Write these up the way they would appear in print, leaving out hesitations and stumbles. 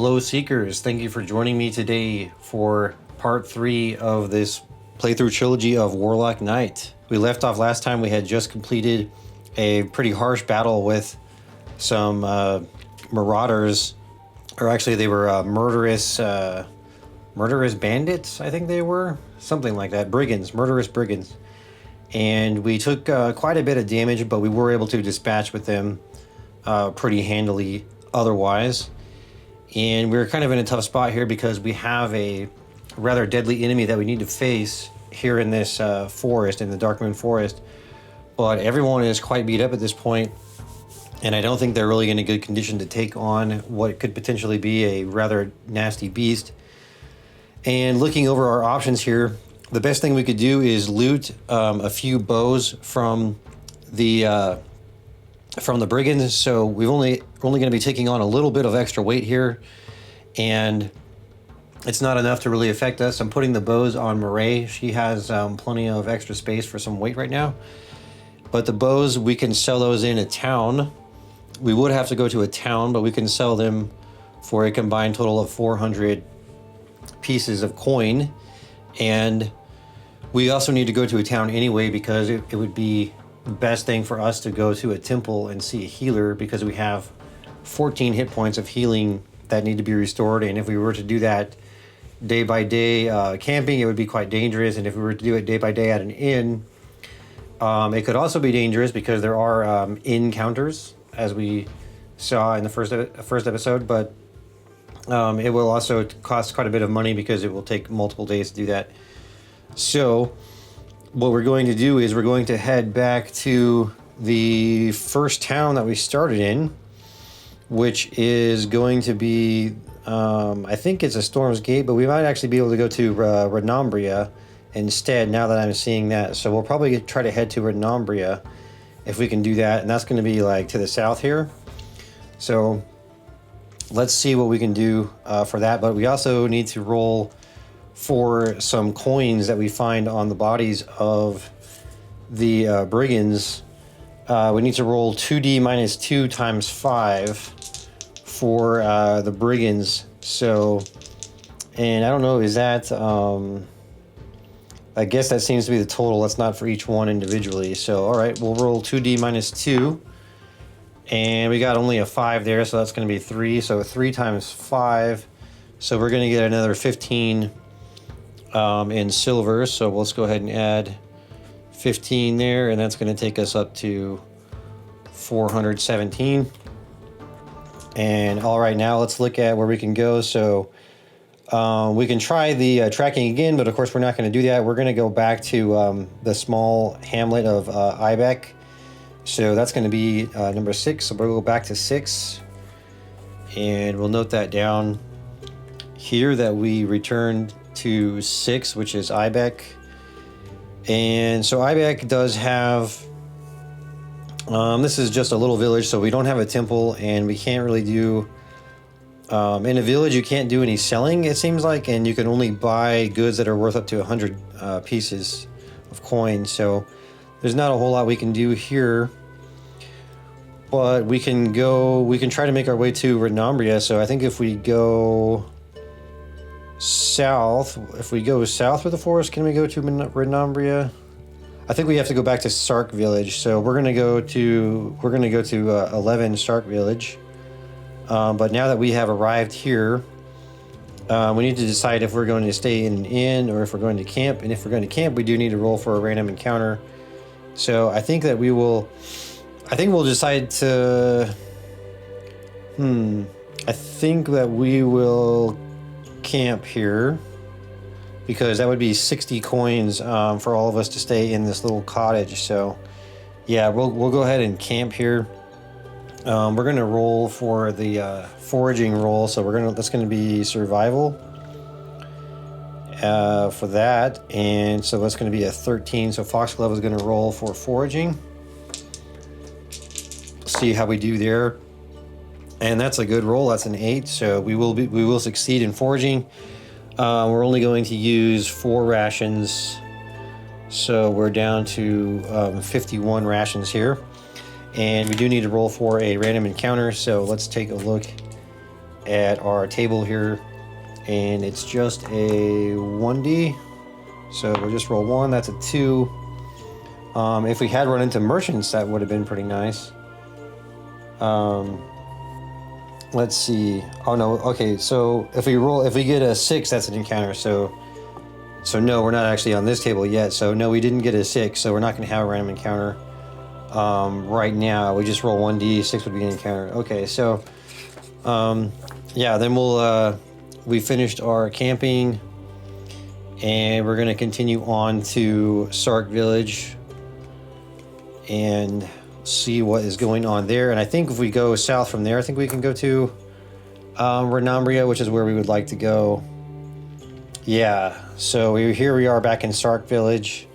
Hello Seekers, thank you for joining me today for part 3 of this playthrough trilogy of Warlock Knight. We left off last time. We had just completed a pretty harsh battle with some marauders, or actually they were murderous bandits, I think they were, something like that, murderous brigands. And we took quite a bit of damage, but we were able to dispatch with them pretty handily otherwise. And we're kind of in a tough spot here because we have a rather deadly enemy that we need to face here in this forest, in the Darkmoon Forest. But everyone is quite beat up at this point, and I don't think they're really in a good condition to take on what could potentially be a rather nasty beast. And looking over our options here, the best thing we could do is loot a few bows from the brigands. So we're only going to be taking on a little bit of extra weight here, and it's not enough to really affect us. I'm putting the bows on Marae. She has plenty of extra space for some weight right now. But the bows, we can sell those in a town. We would have to go to a town, but we can sell them for a combined total of 400 pieces of coin. And we also need to go to a town anyway, because it would be the best thing for us to go to a temple and see a healer, because we have 14 hit points of healing that need to be restored. And if we were to do that day by day camping, it would be quite dangerous. And if we were to do it day by day at an inn, it could also be dangerous because there are inn counters, as we saw in the first episode. But it will also cost quite a bit of money because it will take multiple days to do that. So what we're going to do is we're going to head back to the first town that we started in, which is going to be, I think it's a Storm's Gate, but we might actually be able to go to Renambria instead, now that I'm seeing that. So we'll probably try to head to Renambria if we can do that, and that's going to be like to the south here. So let's see what we can do for that. But we also need to roll for some coins that we find on the bodies of the brigands. We need to roll 2d minus 2 times 5 for the brigands. So, and I don't know, is that, I guess that seems to be the total. That's not for each one individually. So, all right, we'll roll 2d minus 2. And we got only a 5 there, so that's going to be 3. So 3 times 5. So we're going to get another 15 in silver. So let's go ahead and add 15 there, and that's going to take us up to 417. And all right, now let's look at where we can go. So we can try the tracking again, but of course we're not going to do that. We're going to go back to the small hamlet of Ibeck. So that's going to be number 6. So we'll go back to 6, and we'll note that down here that we returned to 6, which is Ibeck. And so Ibeck does have, this is just a little village, so we don't have a temple, and we can't really do, in a village you can't do any selling, it seems like, and you can only buy goods that are worth up to 100 pieces of coin. So there's not a whole lot we can do here, but we can try to make our way to Renambria. So I think if we go south with the forest, can we go to Renambria? I think we have to go back to Sark Village. So we're gonna go to 11 Sark Village. But now that we have arrived here, we need to decide if we're going to stay in an inn or if we're going to camp. And if we're going to camp, we do need to roll for a random encounter. So I think that we'll decide to, I think that we will camp here, because that would be 60 coins for all of us to stay in this little cottage. So yeah, we'll go ahead and camp here. We're gonna roll for the foraging roll, so that's gonna be survival for that, and so that's gonna be a 13. So Foxglove is gonna roll for foraging. See how we do there, and that's a good roll. That's an 8. So we will succeed in foraging. We're only going to use 4 rations, so we're down to 51 rations here. And we do need to roll for a random encounter, so let's take a look at our table here, and it's just a 1D. So we'll just roll 1. That's a 2. If we had run into merchants, that would have been pretty nice. Let's see. Oh no. Okay. So if we get a 6, that's an encounter. So no, we're not actually on this table yet. So no, we didn't get a 6. So we're not going to have a random encounter right now. We just roll 1D. 6 would be an encounter. Okay. So yeah. Then we finished our camping, and we're going to continue on to Sark Village and see what is going on there. And I think if we go south from there, I think we can go to Renambria, which is where we would like to go. Yeah, so here we are back in Sark Village,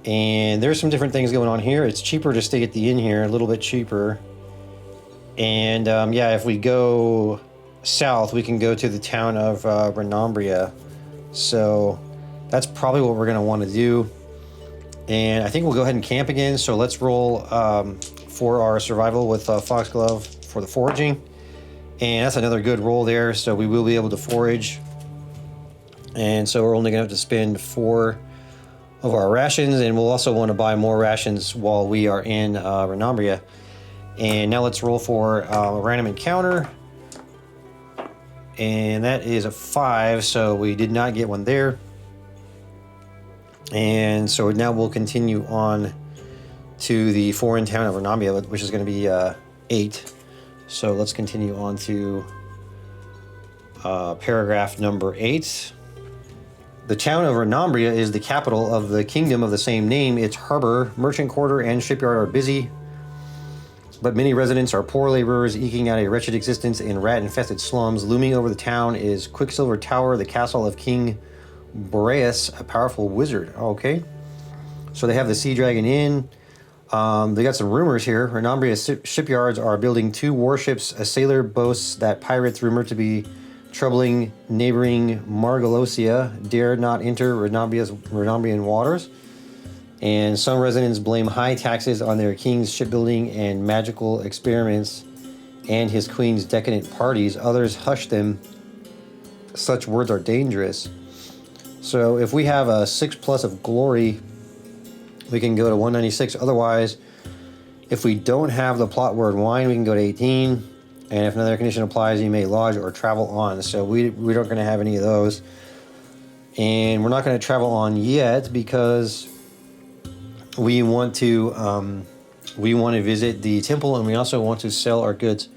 and there's some different things going on here. It's cheaper to stay at the inn here, a little bit cheaper. And yeah, if we go south, we can go to the town of Renambria. So that's probably what we're going to want to do. And I think we'll go ahead and camp again. So let's roll for our survival with Foxglove for the foraging. And that's another good roll there. So we will be able to forage. And so we're only going to have to spend 4 of our rations. And we'll also want to buy more rations while we are in Renambria. And now let's roll for a random encounter. And that is a 5. So we did not get one there. And so now we'll continue on to the foreign town of Renambria, which is going to be 8. So let's continue on to paragraph number 8. The town of Renambria is the capital of the kingdom of the same name. Its harbor, merchant quarter, and shipyard are busy, but many residents are poor laborers eking out a wretched existence in rat-infested slums. Looming over the town is Quicksilver Tower, the castle of King Boreas, a powerful wizard. Okay, so they have the Sea Dragon Inn. They got some rumors here. Renambria shipyards are building 2 warships. A sailor boasts that pirates rumored to be troubling neighboring Margalosia dare not enter Renambrian waters. And some residents blame high taxes on their king's shipbuilding and magical experiments and his queen's decadent parties. Others hush them. Such words are dangerous. So if we have a 6+ of glory, we can go to 196. Otherwise, if we don't have the plot word wine, we can go to 18. And if another condition applies, you may lodge or travel on. So we're not going to have any of those. And we're not going to travel on yet because we want to visit the temple, and we also want to sell our goods.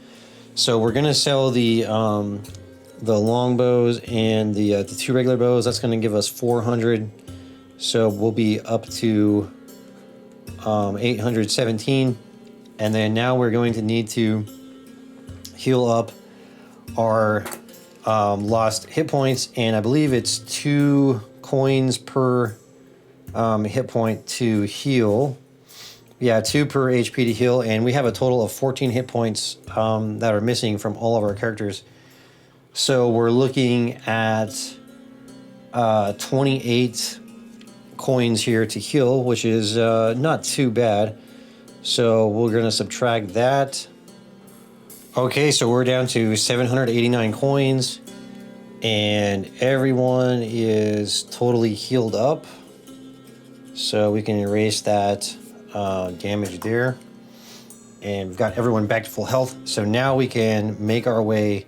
So we're going to sell the longbows and the 2 regular bows. That's going to give us 400. So we'll be up to 817. And then now we're going to need to heal up our lost hit points. And I believe it's 2 coins per hit point to heal. Yeah, 2 per HP to heal. And we have a total of 14 hit points that are missing from all of our characters. So we're looking at 28 coins here to heal, which is not too bad. So we're going to subtract that. Okay, so we're down to 789 coins, and everyone is totally healed up. So we can erase that damage there. And we've got everyone back to full health. So now we can make our way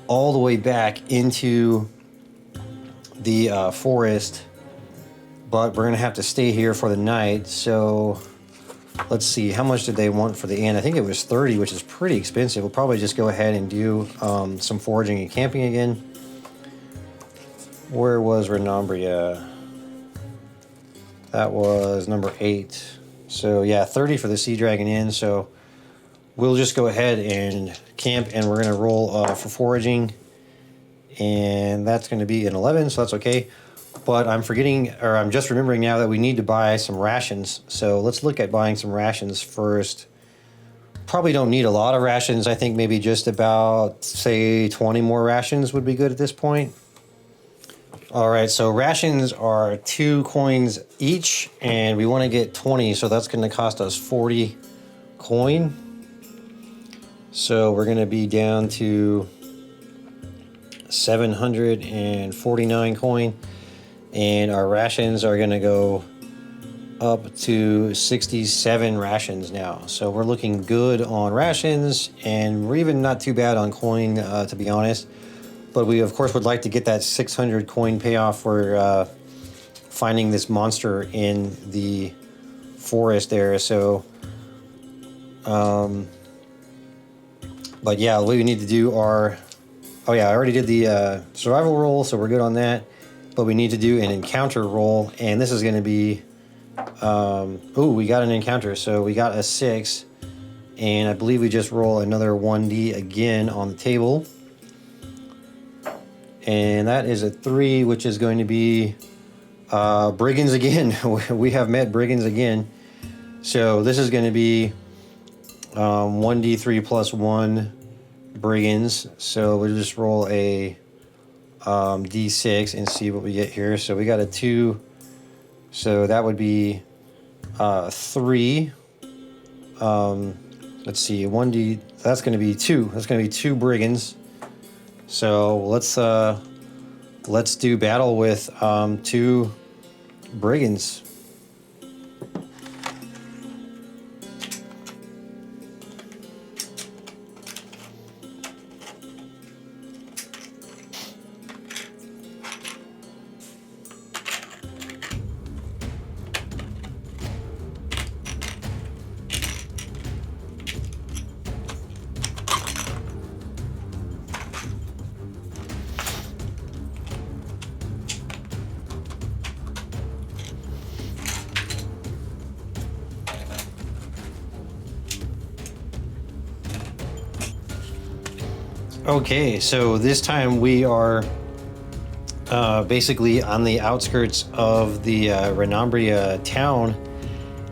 all the way back into the forest, but we're gonna have to stay here for the night. So let's see, how much did they want for the inn? I think it was 30, which is pretty expensive. We'll probably just go ahead and do some foraging and camping again. Where was Renambria? That was number 8. So yeah, 30 for the Sea Dragon Inn. So we'll just go ahead and camp, and we're gonna roll for foraging, and that's gonna be an 11, so that's okay. But I'm just remembering now that we need to buy some rations. So let's look at buying some rations first. Probably don't need a lot of rations. I think maybe just about, say, 20 more rations would be good at this point. All right, so rations are 2 coins each, and we want to get 20, so that's going to cost us 40 coin. So we're going to be down to 749 coin, and our rations are going to go up to 67 rations now. So we're looking good on rations, and we're even not too bad on coin, to be honest. But we of course would like to get that 600 coin payoff for finding this monster in the forest there. So but yeah, what we need to do are, oh yeah, I already did the survival roll, so we're good on that. But we need to do an encounter roll, and this is going to be we got an encounter, so we got a 6, and I believe we just roll another 1d again on the table, and that is a 3, which is going to be brigands again. We have met brigands again, so this is going to be 1d3 plus 1 brigands. So we'll just roll a d6 and see what we get here. So we got a 2, so that would be 3. Let's see, 1d, that's going to be 2. That's going to be 2 brigands. So let's do battle with 2 brigands. Okay, so this time we are basically on the outskirts of the Renambria town,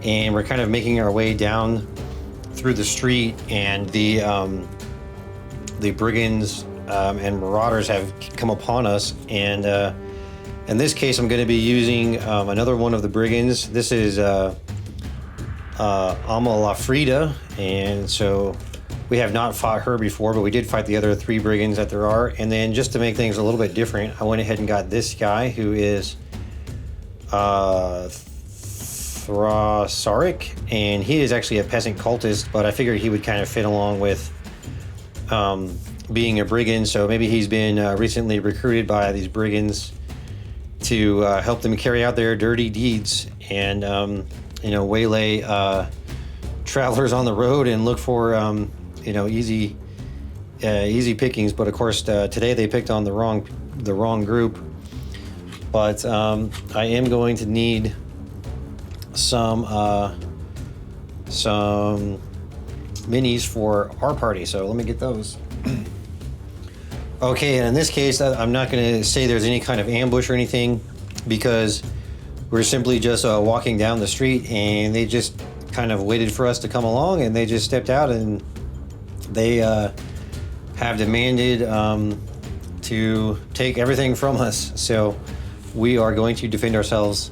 and we're kind of making our way down through the street, and the brigands and marauders have come upon us. And in this case, I'm going to be using another one of the brigands. This is Ama Lafrida, and so we have not fought her before, but we did fight the other 3 brigands that there are. And then just to make things a little bit different, I went ahead and got this guy who is Thrasaric, and he is actually a peasant cultist, but I figured he would kind of fit along with being a brigand. So maybe he's been recently recruited by these brigands to help them carry out their dirty deeds and waylay travelers on the road and look for easy pickings. But of course today they picked on the wrong group. But I am going to need some minis for our party, so let me get those. Okay, and in this case I'm not going to say there's any kind of ambush or anything, because we're simply just walking down the street, and they just kind of waited for us to come along, and they just stepped out, and they have demanded to take everything from us. So we are going to defend ourselves,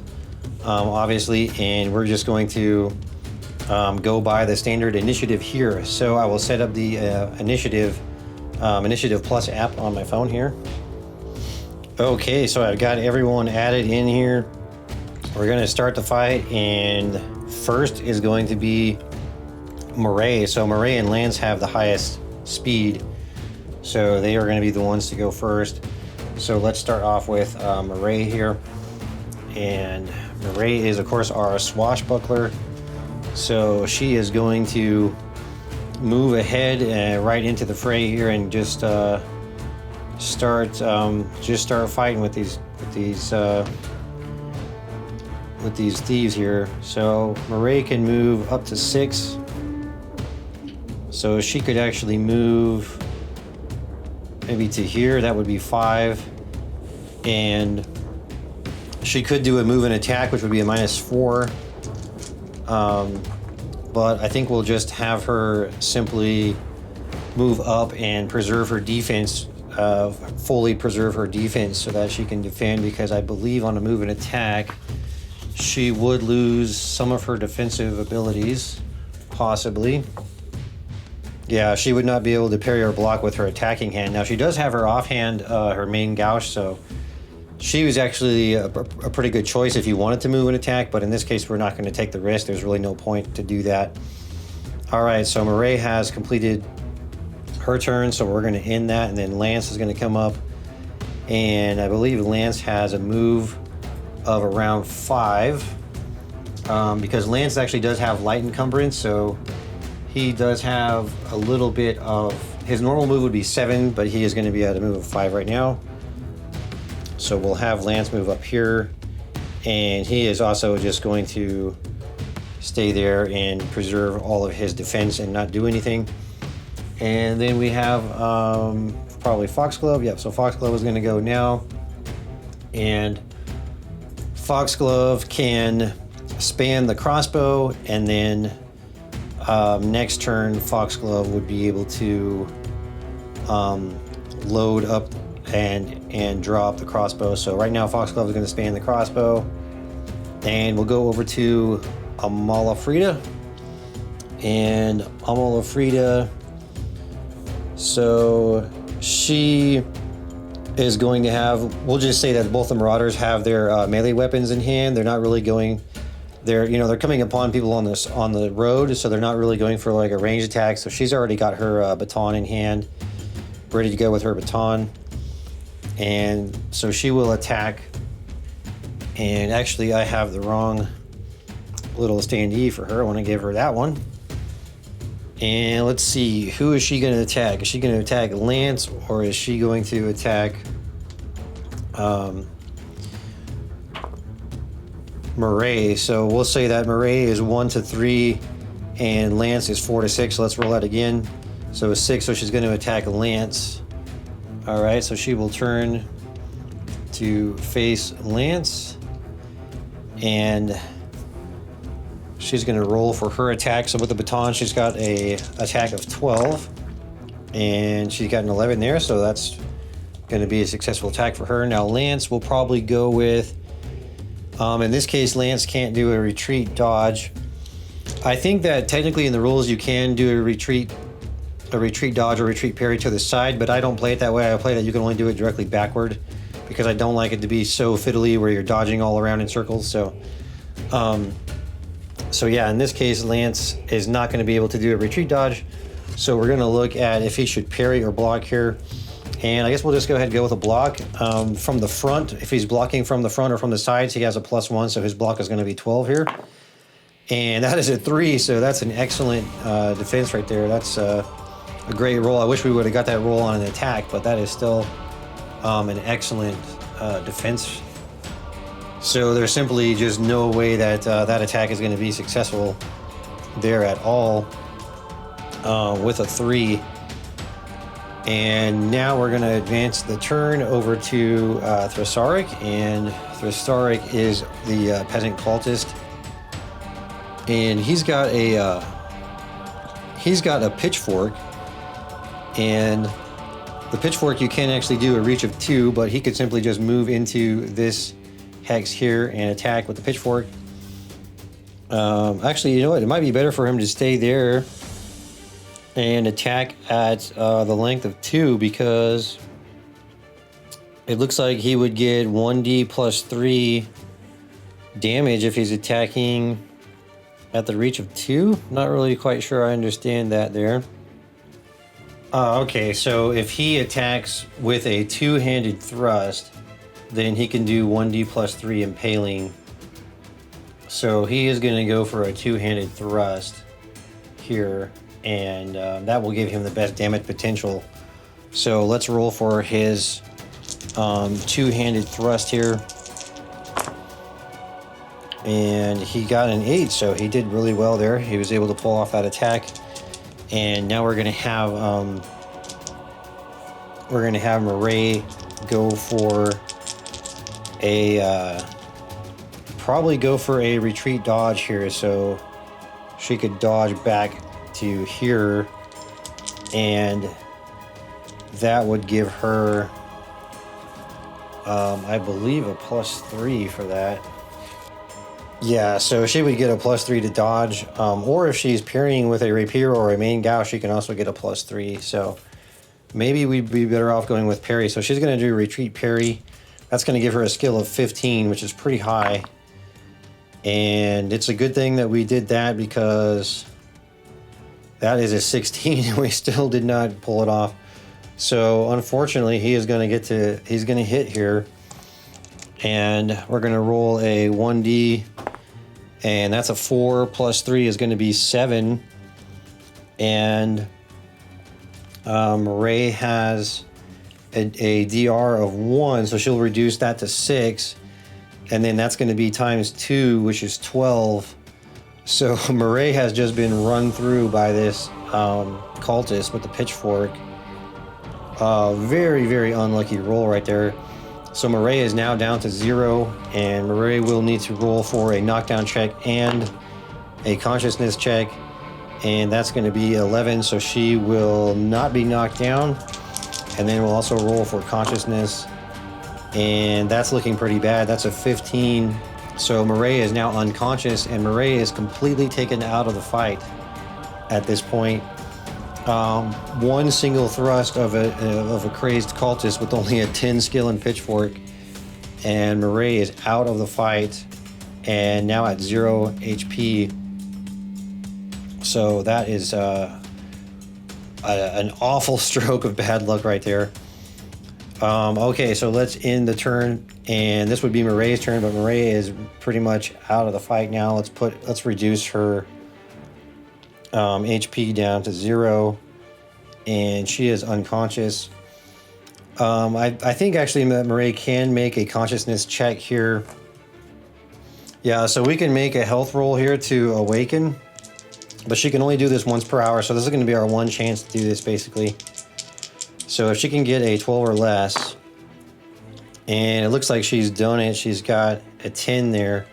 obviously, and we're just going to go by the standard initiative here. So I will set up the initiative plus app on my phone here. Okay, so I've got everyone added in here. We're going to start the fight, and first is going to be Murray. So Murray and Lance have the highest speed, so they are going to be the ones to go first. So let's start off with Murray here, and Murray is of course our swashbuckler, so she is going to move ahead right into the fray here and just start fighting with these thieves here. So Murray can move up to 6. So she could actually move maybe to here. That would be 5. And she could do a move and attack, which would be a -4. But I think we'll just have her simply move up and preserve her defense, fully preserve her defense so that she can defend, because I believe on a move and attack, she would lose some of her defensive abilities, possibly. Yeah, she would not be able to parry or block with her attacking hand. Now, she does have her offhand, her main gouge, so she was actually a pretty good choice if you wanted to move an attack, but in this case, we're not going to take the risk. There's really no point to do that. All right, so Murray has completed her turn, so we're going to end that, and then Lance is going to come up, and I believe Lance has a move of around 5, because Lance actually does have light encumbrance, so he does have a little bit of... His normal move would be 7, but he is going to be at a move of 5 right now. So we'll have Lance move up here, and he is also just going to stay there and preserve all of his defense and not do anything. And then we have probably Foxglove. Yep, so Foxglove is going to go now. And Foxglove can span the crossbow, and then next turn Foxglove would be able to load up and draw up the crossbow. So right now Foxglove is going to span the crossbow, and we'll go over to Amalafrida. And Amalafrida, so she is going to have, we'll just say that both the Marauders have their melee weapons in hand. They're not really going, they're coming upon people on the road, so they're not really going for like a ranged attack. So she's already got her baton in hand, ready to go with her baton. And so she will attack. And actually, I have the wrong little standee for her. I want to give her that one. And let's see, who is she going to attack? Is she going to attack Lance, or is she going to attack Murray? So we'll say that Murray is 1 to 3 and Lance is 4 to 6. So let's roll that again. So 6, so she's going to attack Lance. All right, so she will turn to face Lance, and she's going to roll for her attack. So with the baton, she's got a attack of 12, and she's got an 11 there, so that's going to be a successful attack for her. Now Lance will probably go with, in this case, Lance can't do a retreat dodge. I think that technically in the rules you can do a retreat dodge or retreat parry to the side, but I don't play it that way. I play that you can only do it directly backward, because I don't like it to be so fiddly where you're dodging all around in circles. So yeah, in this case, Lance is not going to be able to do a retreat dodge. So we're going to look at if he should parry or block here. And I guess we'll just go ahead and go with a block. From the front, if he's blocking from the front or from the sides, he has a +1, so his block is going to be 12 here. And that is a 3, so that's an excellent defense right there. That's a great roll. I wish we would have got that roll on an attack, but that is still an excellent defense. So there's simply just no way that that attack is going to be successful there at all with a 3. And now we're going to advance the turn over to Thrasarik, and Thrasarik is the peasant cultist, and he's got a pitchfork, and the pitchfork you can actually do a reach of 2, but he could simply just move into this hex here and attack with the pitchfork. Actually, you know what? It might be better for him to stay there and attack at the length of 2, because it looks like he would get 1d plus 3 damage if he's attacking at the reach of 2. Not really quite sure I understand that there. Okay, so if he attacks with a 2-handed thrust, then he can do 1d plus 3 impaling. So he is going to go for a 2-handed thrust here, and that will give him the best damage potential. So let's roll for his 2-handed thrust here. And he got an 8, so he did really well there. He was able to pull off that attack. And now we're going to have Murray go for probably go for a retreat dodge here, so she could dodge back to here, and that would give her I believe a +3 for that. Yeah, so she would get a +3 to dodge, or if she's parrying with a rapier or a main Gao, she can also get a +3. So maybe we'd be better off going with parry. So she's going to do retreat parry. That's going to give her a skill of 15, which is pretty high. And it's a good thing that we did that, because that is a 16 and we still did not pull it off. So unfortunately, he's going to hit here. And we're going to roll a 1D, and that's a 4 plus 3 is going to be 7. And Ray has a DR of 1, so she'll reduce that to 6. And then that's going to be times 2, which is 12. So Murray has just been run through by this cultist with the pitchfork. Very, very unlucky roll right there. So Murray is now down to 0, and Murray will need to roll for a knockdown check and a consciousness check, and that's going to be 11, so she will not be knocked down. And then we'll also roll for consciousness, and that's looking pretty bad. That's a 15. So Murray is now unconscious, and Murray is completely taken out of the fight at this point. One single thrust of a crazed cultist with only a 10 skill and pitchfork, and Murray is out of the fight and now at 0 HP. So that is an awful stroke of bad luck right there. Okay, so let's end the turn, and this would be Murray's turn, but Murray is pretty much out of the fight now. Let's reduce her HP down to 0, and she is unconscious. I think actually that Murray can make a consciousness check here. Yeah, so we can make a health roll here to awaken, but she can only do this once per hour, so this is going to be our one chance to do this basically. So if she can get a 12 or less, and it looks like she's done it, she's got a 10 there.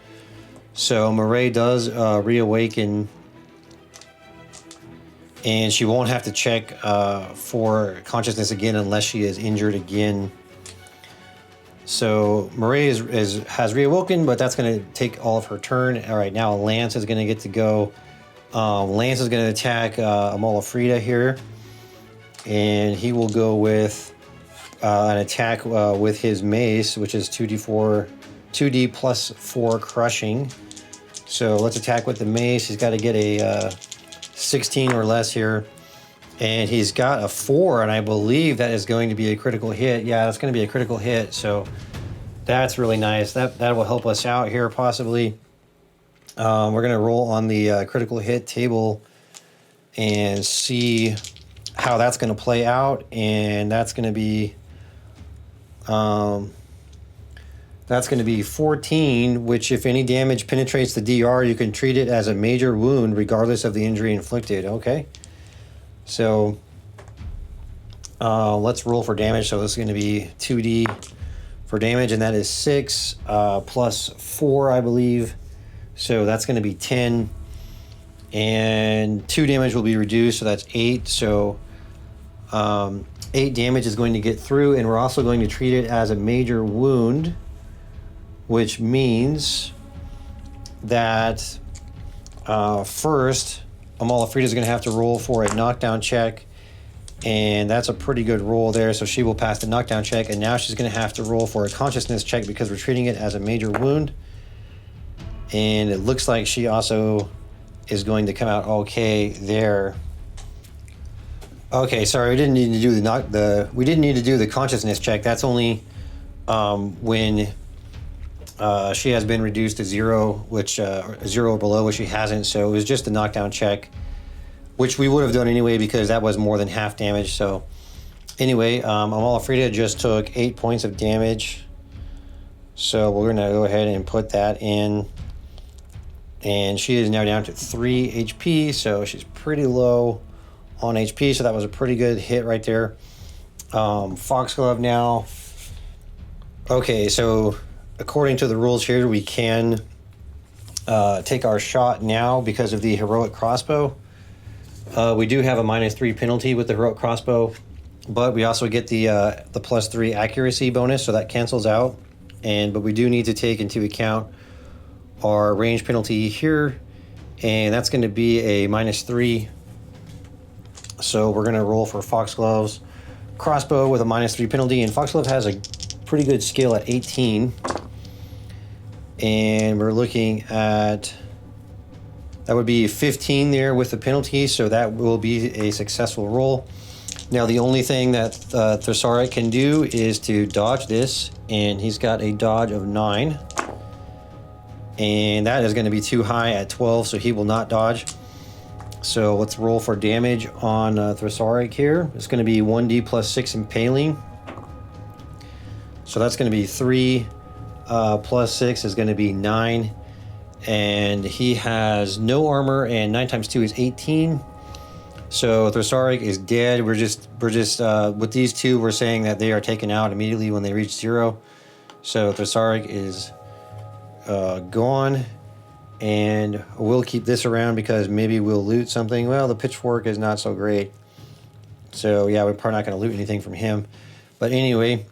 So Murray does reawaken, and she won't have to check for consciousness again unless she is injured again. So Murray has reawoken, but that's going to take all of her turn. All right, now Lance is going to get to go. Lance is going to attack Amalafrida here, and he will go with an attack with his mace, which is 2d plus 4 crushing. So let's attack with the mace. He's got to get a 16 or less here, and he's got a 4, and I believe that is going to be a critical hit. Yeah, that's going to be a critical hit, so that's really nice. That will help us out here possibly. We're going to roll on the critical hit table and see how that's going to play out, and that's going to be 14, which if any damage penetrates the DR, you can treat it as a major wound regardless of the injury inflicted. Okay, so let's roll for damage. So this is going to be 2d for damage, and that is 6 plus 4, I believe. So that's going to be 10, and 2 damage will be reduced, so that's 8. So 8 damage is going to get through, and we're also going to treat it as a major wound, which means that first, Amalafrida is going to have to roll for a knockdown check, and that's a pretty good roll there, so she will pass the knockdown check, and now she's going to have to roll for a consciousness check because we're treating it as a major wound, and it looks like she also is going to come out okay there. Okay, sorry, we didn't need to do the consciousness check. That's only when she has been reduced to 0, which 0 or below, which she hasn't. So it was just a knockdown check, which we would have done anyway because that was more than half damage. So anyway, Amalafrida just took 8 points of damage. So we're gonna go ahead and put that in, and she is now down to 3 HP. So she's pretty low on HP. So that was a pretty good hit right there. Foxglove now. Okay, so according to the rules here, we can take our shot now because of the heroic crossbow. We do have a -3 penalty with the heroic crossbow, but we also get the +3 accuracy bonus, so that cancels out. But we do need to take into account our range penalty here, and that's going to be a -3. So we're going to roll for Foxglove's crossbow with a -3 penalty, and Foxglove has a pretty good skill at 18. And we're looking at, that would be 15 there with the penalty, so that will be a successful roll. Now the only thing that Thesauric can do is to dodge this, and he's got a dodge of 9. And that is going to be too high at 12, so he will not dodge. So let's roll for damage on Thesauric here. It's going to be 1d plus 6 impaling. So that's going to be 3 plus 6 is going to be 9. And he has no armor, and 9 times 2 is 18. So Thesauric is dead. We're just with these two, we're saying that they are taken out immediately when they reach 0. So Thesauric is gone, and we'll keep this around because maybe we'll loot something. Well, the pitchfork is not so great, so yeah, we're probably not going to loot anything from him. But anyway,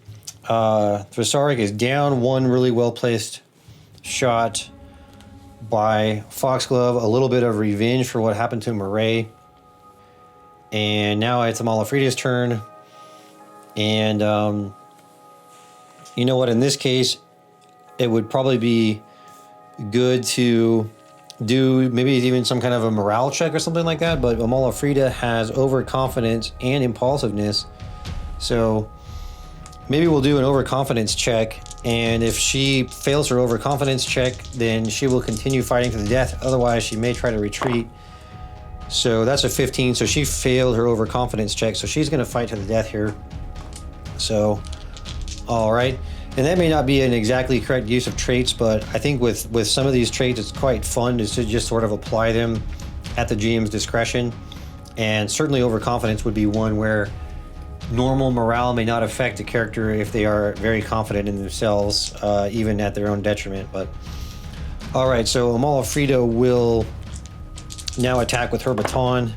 Thesauric is down. One really well placed shot by Foxglove, a little bit of revenge for what happened to Murray. And now it's Amalafrida's turn, and you know what, in this case it would probably be good to do maybe even some kind of a morale check or something like that, but Amalafrida has overconfidence and impulsiveness, so maybe we'll do an overconfidence check, and if she fails her overconfidence check, then she will continue fighting to the death. Otherwise, she may try to retreat. So that's a 15, so she failed her overconfidence check, so she's going to fight to the death here. So, all right. And that may not be an exactly correct use of traits, but I think with some of these traits, it's quite fun to just sort of apply them at the GM's discretion. And certainly overconfidence would be one where normal morale may not affect a character if they are very confident in themselves, even at their own detriment. But all right, so Amalafrida will now attack with her baton,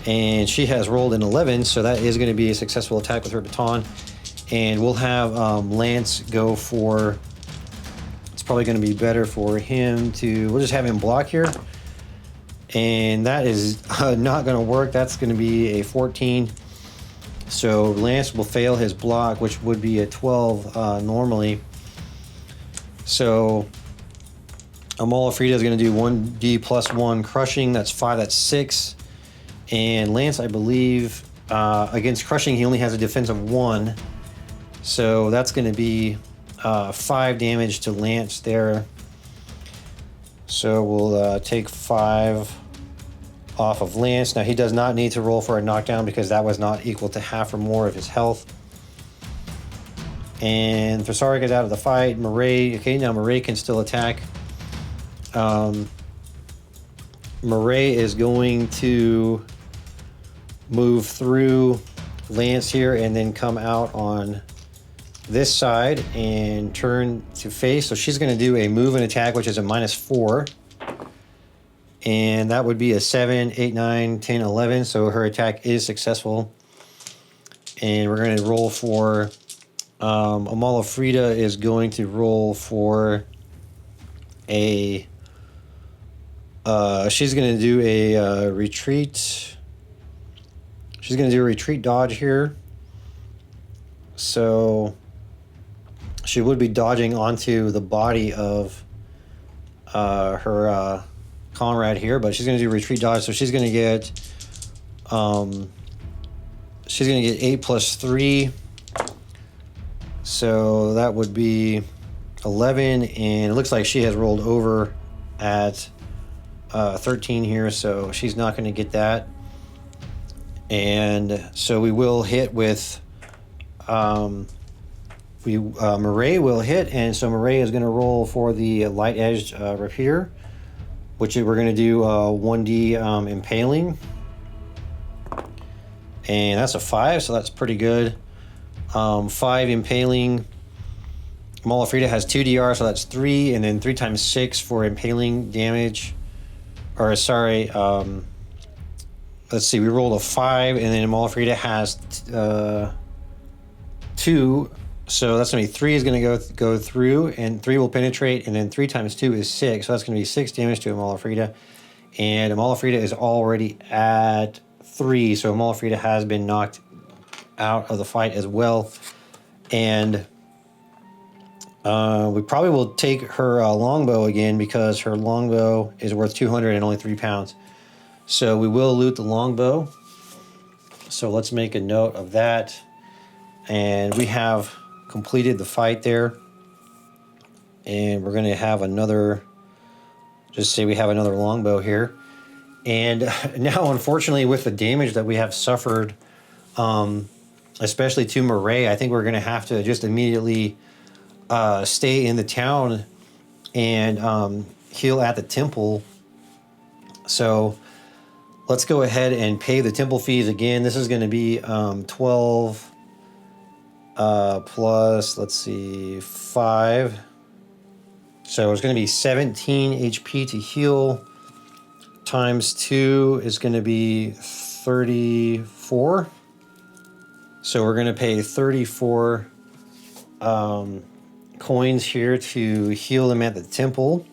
and she has rolled an 11, so that is going to be a successful attack with her baton. And we'll have Lance go for, it's probably going to be better for him to, we'll just have him block here, and that is not going to work. That's going to be a 14. So Lance will fail his block, which would be a 12 normally. So Amalafrida is going to do 1d plus 1 crushing. That's 5, that's 6. And Lance, I believe, against crushing, he only has a defense of 1. So that's going to be 5 damage to Lance there. So we'll take 5 off of Lance. Now he does not need to roll for a knockdown because that was not equal to half or more of his health. And Thesauric is out of the fight. Murray, okay, now Murray can still attack. Murray is going to move through Lance here and then come out on this side and turn to face. So she's going to do a move and attack, which is a -4. And that would be a 7, 8, 9, 10, 11. So her attack is successful. And we're going to roll for, Amalafrida is going to roll for a, she's going to do a retreat. She's going to do a retreat dodge here. So she would be dodging onto the body of her comrade here, but she's going to do retreat dodge. So she's going to get 8 plus 3. So that would be 11, and it looks like she has rolled over at 13 here, so she's not going to get that. And so we will hit with Murray will hit, and so Murray is going to roll for the light edged rapier, which we're going to do 1d impaling, and that's a 5, so that's pretty good. 5 impaling. Amalafrida has 2 DR, so that's 3, and then 3 times 6 for impaling damage. Or sorry, let's see, we rolled a 5, and then Amalafrida has 2 So that's going to be 3 is going to go through, and 3 will penetrate, and then 3 times 2 is 6. So that's going to be 6 damage to Amalafrida. And Amalafrida is already at 3, so Amalafrida has been knocked out of the fight as well. And we probably will take her longbow again, because her longbow is worth 200 and only 3 pounds. So we will loot the longbow. So let's make a note of that. And we have completed the fight there. And we're going to have another, just say we have another longbow here. And now, unfortunately, with the damage that we have suffered, especially to Murray, I think we're going to have to just immediately stay in the town and heal at the temple. So let's go ahead and pay the temple fees again. This is going to be 12 plus, let's see, 5. So it's going to be 17 HP to heal. Times 2 is going to be 34. So we're going to pay 34 coins here to heal them at the temple.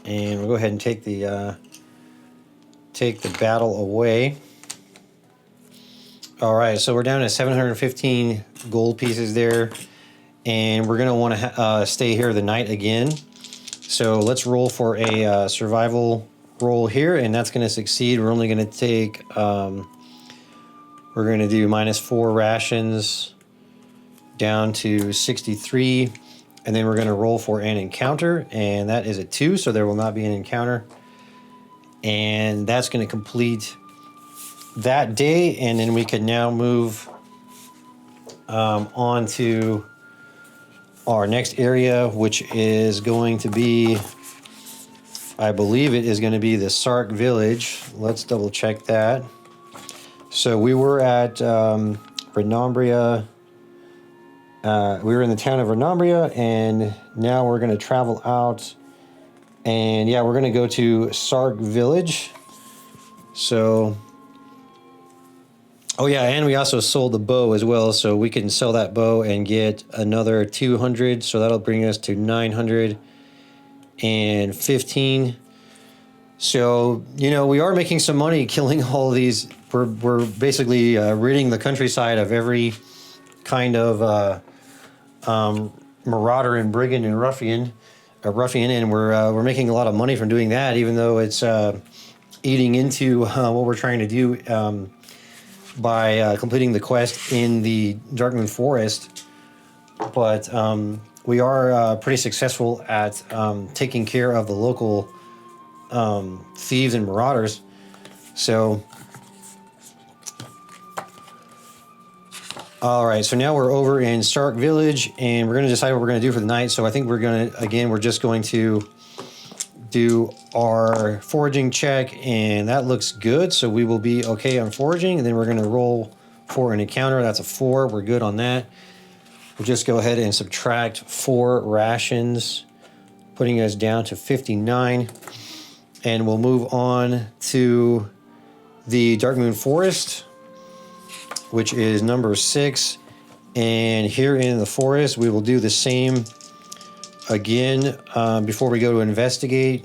And we'll go ahead and take the battle away. All right, so we're down to 715 gold pieces there, and we're going to want to stay here the night again. So let's roll for a survival roll here, and that's going to succeed. We're only going to take, we're going to do -4 rations down to 63, and then we're going to roll for an encounter, and that is a 2, so there will not be an encounter. And that's going to complete that day, and then we can now move on to our next area, which is going to be, I believe it is going to be the Sark village. Let's double check that. So we were at Renambria. We were in the town of Renambria, and now we're going to travel out. And yeah, we're going to go to Sark village. So, oh yeah, and we also sold the bow as well. So we can sell that bow and get another 200. So that'll bring us to 915. So, you know, we are making some money killing all these. We're basically ridding the countryside of every kind of marauder and brigand and ruffian, and we're making a lot of money from doing that, even though it's eating into what we're trying to do by completing the quest in the Darkmoon Forest. But we are pretty successful at taking care of the local thieves and marauders. So, all right, so now we're over in Sark Village, and we're going to decide what we're going to do for the night. So I think we're going to, again, we're just going to do our foraging check, and that looks good. So we will be okay on foraging, and then we're going to roll for an encounter. That's a 4. We're good on that. We'll just go ahead and subtract 4 rations, putting us down to 59. And we'll move on to the Darkmoon Forest, which is number 6. And here in the forest, we will do the same again. Before we go to investigate,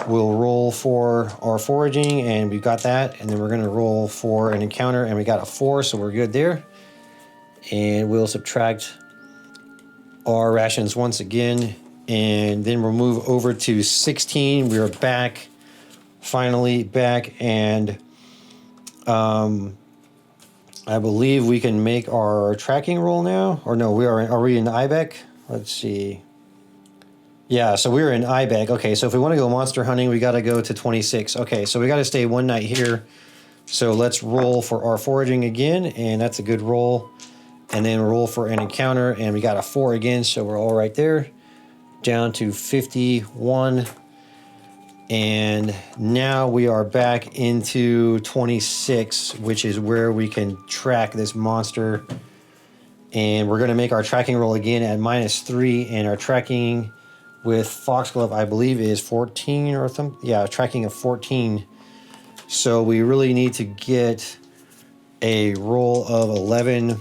we'll roll for our foraging, and we got that. And then we're going to roll for an encounter, and we got a 4, so we're good there. And we'll subtract our rations once again, and then we'll move over to 16. We are back, finally back, and I believe we can make our tracking roll now. Or no, are we in Ibeck? Let's see. Yeah, so we're in Ibeck. Okay, so if we want to go monster hunting, we got to go to 26. Okay, so we got to stay one night here. So let's roll for our foraging again, and that's a good roll. And then roll for an encounter, and we got a 4 again, so we're all right there. Down to 51. And now we are back into 26, which is where we can track this monster. And we're going to make our tracking roll again at -3, and our tracking with Foxglove, I believe, is 14 or something. Yeah, tracking of 14. So we really need to get a roll of 11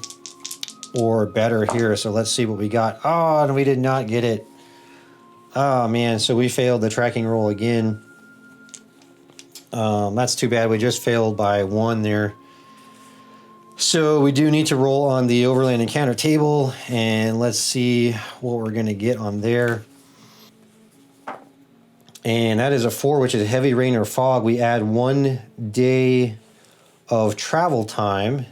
or better here. So let's see what we got. Oh, and we did not get it. Oh man, so we failed the tracking roll again. That's too bad. We just failed by 1 there. So we do need to roll on the overland encounter table, and let's see what we're going to get on there. And that is a 4, which is heavy rain or fog. We add 1 day of travel time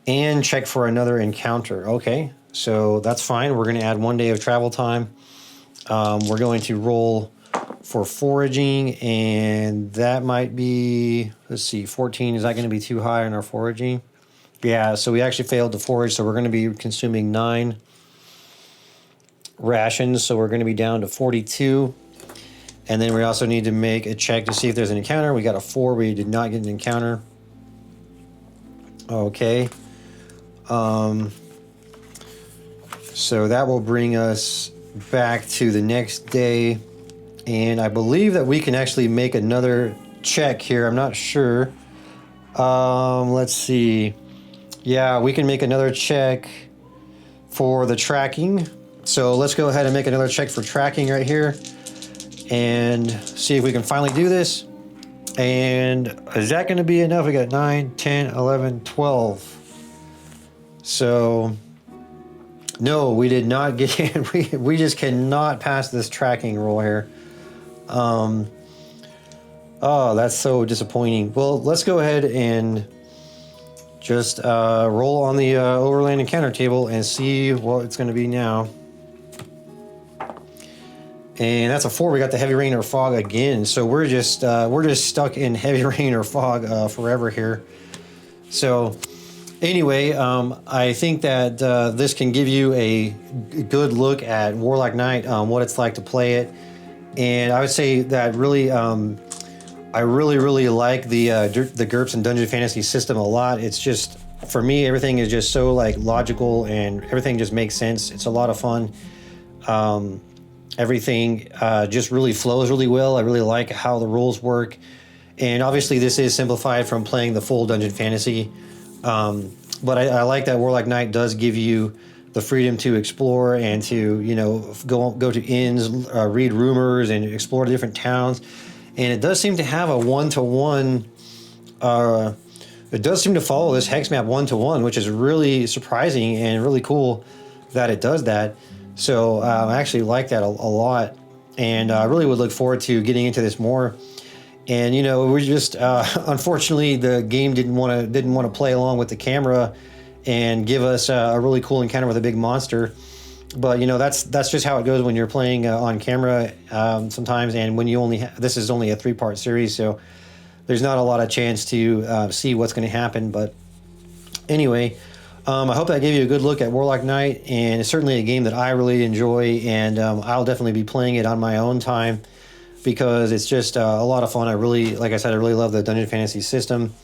and check for another encounter. Okay, so that's fine. We're going to add 1 day of travel time. We're going to roll for foraging, and that might be, let's see, 14. Is that going to be too high on our foraging? Yeah, so we actually failed to forage, so we're going to be consuming 9 rations, so we're going to be down to 42. And then we also need to make a check to see if there's an encounter. We got a 4. We did not get an encounter. Okay. So that will bring us back to the next day. And I believe that we can actually make another check here. I'm not sure. Let's see. Yeah, we can make another check for the tracking. So let's go ahead and make another check for tracking right here and see if we can finally do this. And is that going to be enough? We got 9, 10, 11, 12. So no, we did not get it. We just cannot pass this tracking roll here. Oh, that's so disappointing. Well, let's go ahead and just roll on the overland encounter table and see what it's going to be now. And that's a 4. We got the heavy rain or fog again. So we're just stuck in heavy rain or fog forever here. So anyway, I think that this can give you a good look at Warlock Knight, what it's like to play it. And I would say that really, I really like the GURPS and Dungeon Fantasy system a lot. It's just, for me, everything is just so like logical and everything just makes sense. It's a lot of fun. Everything just really flows really well. I really like how the rules work. And obviously this is simplified from playing the full Dungeon Fantasy. But I like that Warlock Knight does give you the freedom to explore and to, you know, go to inns, read rumors and explore different towns. And it does seem to have a 1-to-1, it does seem to follow this hex map 1-to-1, which is really surprising and really cool that it does that. So I actually like that a lot. And I really would look forward to getting into this more. And, you know, we just, unfortunately, the game didn't want to play along with the camera and give us a really cool encounter with a big monster. But, you know, that's just how it goes when you're playing on camera sometimes. And when you only this is only a 3-part series, so there's not a lot of chance to see what's going to happen. But anyway, I hope that gave you a good look at Warlock Knight. And it's certainly a game that I really enjoy. And I'll definitely be playing it on my own time because it's just a lot of fun. I really, like I said, I really love the Dungeon Fantasy system.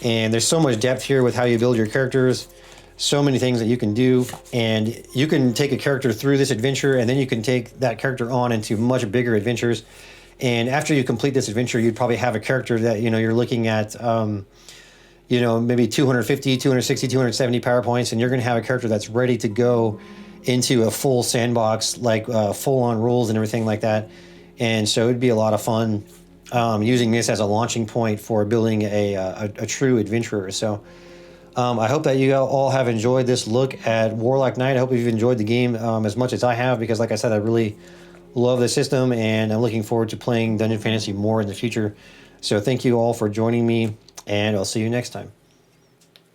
And there's so much depth here with how you build your characters. So many things that you can do, and you can take a character through this adventure, and then you can take that character on into much bigger adventures. And after you complete this adventure, you'd probably have a character that, you know, you're looking at, you know, maybe 250, 260, 270 power points, and you're going to have a character that's ready to go into a full sandbox, like full-on rules and everything like that. And so it'd be a lot of fun using this as a launching point for building a true adventurer. So I hope that you all have enjoyed this look at Warlock Knight. I hope you've enjoyed the game as much as I have, because like I said, I really love the system, and I'm looking forward to playing Dungeon Fantasy more in the future. So thank you all for joining me, and I'll see you next time.